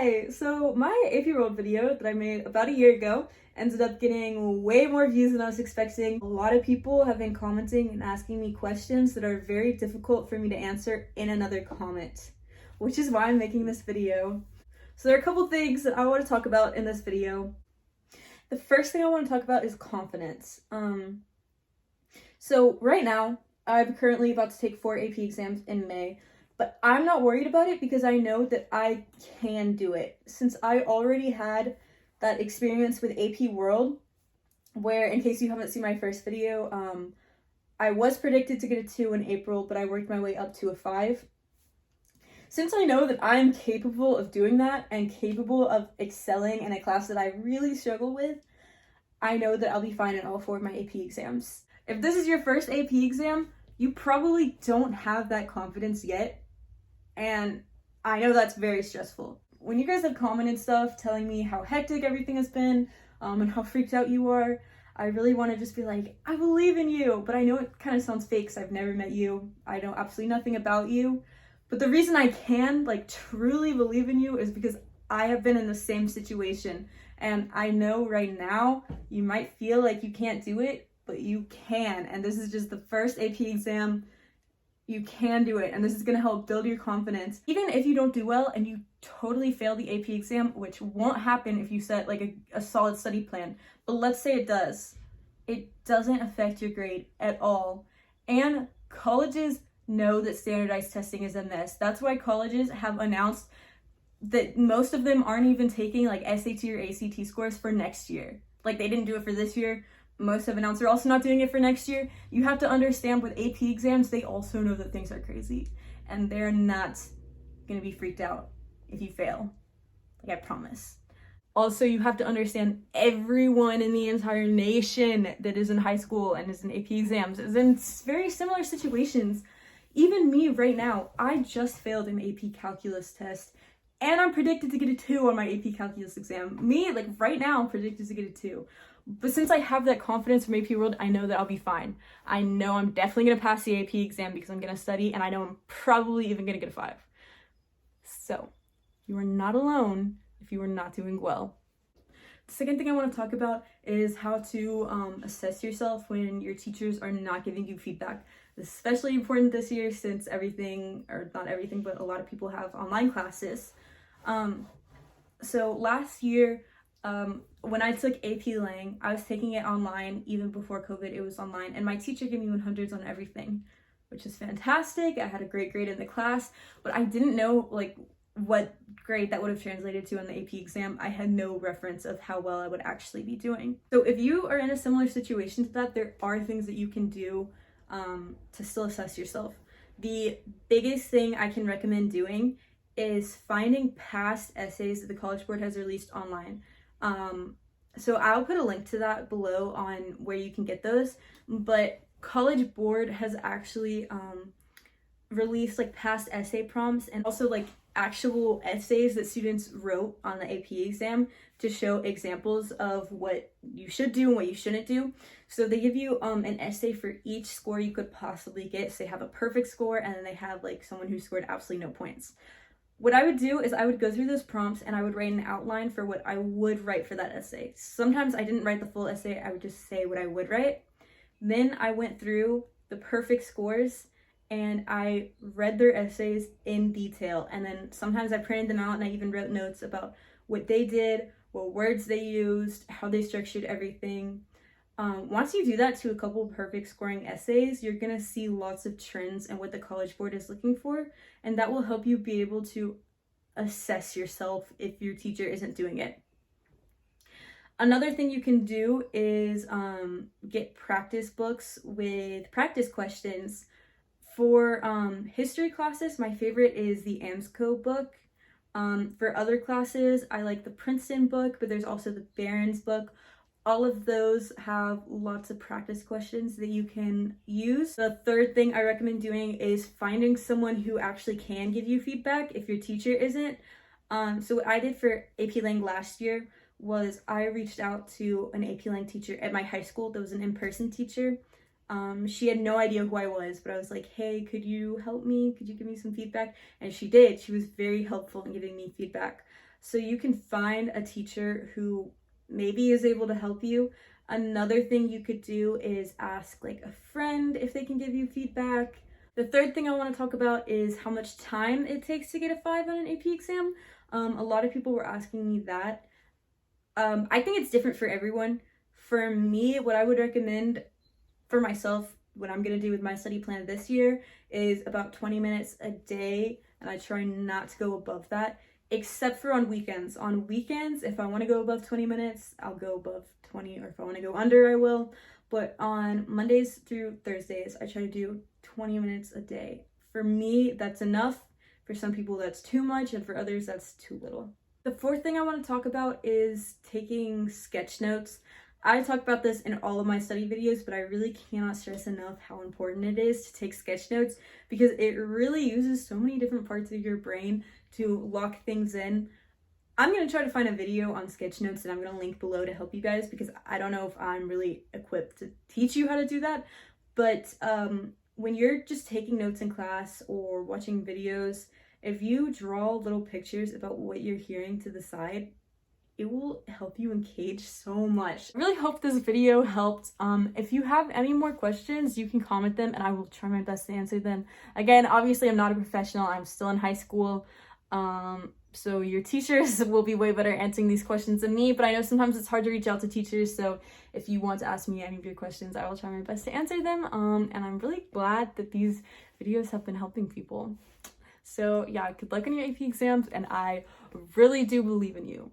Hi! So my AP World video that I made about a year ago ended up getting way more views than I was expecting. A lot of people have been commenting and asking me questions that are very difficult for me to answer in another comment, which is why I'm making this video. So there are a couple things that I want to talk about in this video. The first thing I want to talk about is confidence. So right now, I'm currently about to take 4 AP exams in May. But I'm not worried about it because I know that I can do it. Since I already had that experience with AP World, where, in case you haven't seen my first video, I was predicted to get a 2 in April, but I worked my way up to a 5. Since I know that I'm capable of doing that and capable of excelling in a class that I really struggle with, I know that I'll be fine in all 4 of my AP exams. If this is your first AP exam, you probably don't have that confidence yet. And I know that's very stressful. When you guys have commented stuff telling me how hectic everything has been and how freaked out you are, I really want to just be like, I believe in you. But I know it kind of sounds fake because I've never met you. I know absolutely nothing about you. But the reason I can truly believe in you is because I have been in the same situation. And I know right now you might feel like you can't do it, but you can. And this is just the first AP exam. You can do it, and this is going to help build your confidence. Even if you don't do well and you totally fail the AP exam, which won't happen if you set a solid study plan, but let's say it does. It doesn't affect your grade at all. And colleges know that standardized testing is a mess. That's why colleges have announced that most of them aren't even taking SAT or ACT scores for next year. They didn't do it for this year. Most have announced they're also not doing it for next year. You have to understand with AP exams, they also know that things are crazy and they're not gonna be freaked out if you fail. I promise. Also, you have to understand everyone in the entire nation that is in high school and is in AP exams is in very similar situations. Even me right now, I just failed an AP calculus test and I'm predicted to get a 2 on my AP calculus exam. Me, right now, I'm predicted to get a 2. But since I have that confidence from AP World, I know that I'll be fine. I know I'm definitely going to pass the AP exam because I'm going to study, and I know I'm probably even going to get a 5. So, you are not alone if you are not doing well. The second thing I want to talk about is how to assess yourself when your teachers are not giving you feedback. This is especially important this year since everything, or not everything, but a lot of people have online classes. So last year, when I took AP Lang, I was taking it online. Even before COVID, it was online, and my teacher gave me 100s on everything, which is fantastic. I had a great grade in the class, but I didn't know what grade that would have translated to on the AP exam. I had no reference of how well I would actually be doing. So if you are in a similar situation to that, there are things that you can do to still assess yourself. The biggest thing I can recommend doing is finding past essays that the College Board has released online. So I'll put a link to that below on where you can get those, but College Board has actually released past essay prompts and also actual essays that students wrote on the AP exam to show examples of what you should do and what you shouldn't do. So they give you an essay for each score you could possibly get. So they have a perfect score and then they have someone who scored absolutely no points. What I would do is I would go through those prompts and I would write an outline for what I would write for that essay. Sometimes I didn't write the full essay, I would just say what I would write. Then I went through the perfect scores and I read their essays in detail. And then sometimes I printed them out and I even wrote notes about what they did, what words they used, how they structured everything. Once you do that to a couple of perfect scoring essays, you're going to see lots of trends and what the College Board is looking for, and that will help you be able to assess yourself if your teacher isn't doing it. Another thing you can do is get practice books with practice questions. For history classes, my favorite is the AMSCO book. For other classes, I like the Princeton book, but there's also the Barron's book. All of those have lots of practice questions that you can use. The third thing I recommend doing is finding someone who actually can give you feedback if your teacher isn't. So what I did for AP Lang last year was I reached out to an AP Lang teacher at my high school that was an in-person teacher. She had no idea who I was, but I was like, hey, could you help me? Could you give me some feedback? And she did. She was very helpful in giving me feedback. So you can find a teacher who maybe is able to help you. Another thing you could do is ask like a friend if they can give you feedback. The third thing I want to talk about is how much time it takes to get a 5 on an AP exam. A lot of people were asking me that. I think it's different for everyone. For me, what I would recommend for myself, what I'm going to do with my study plan this year, is about 20 minutes a day, and I try not to go above that, except for on weekends. On weekends, if I want to go above 20 minutes, I'll go above 20, or if I want to go under, I will. But on Mondays through Thursdays, I try to do 20 minutes a day. For me, that's enough. For some people, that's too much, and for others, that's too little. The fourth thing I want to talk about is taking sketch notes. I talk about this in all of my study videos, but I really cannot stress enough how important it is to take sketch notes, because it really uses so many different parts of your brain to lock things in. I'm going to try to find a video on sketch notes that I'm going to link below to help you guys, because I don't know if I'm really equipped to teach you how to do that. But when you're just taking notes in class or watching videos, if you draw little pictures about what you're hearing to the side, it will help you engage so much. I really hope this video helped. If you have any more questions, you can comment them and I will try my best to answer them. Again, obviously I'm not a professional, I'm still in high school. So your teachers will be way better answering these questions than me, but I know sometimes it's hard to reach out to teachers. So if you want to ask me any of your questions, I will try my best to answer them. And I'm really glad that these videos have been helping people. So yeah, good luck on your AP exams, and I really do believe in you.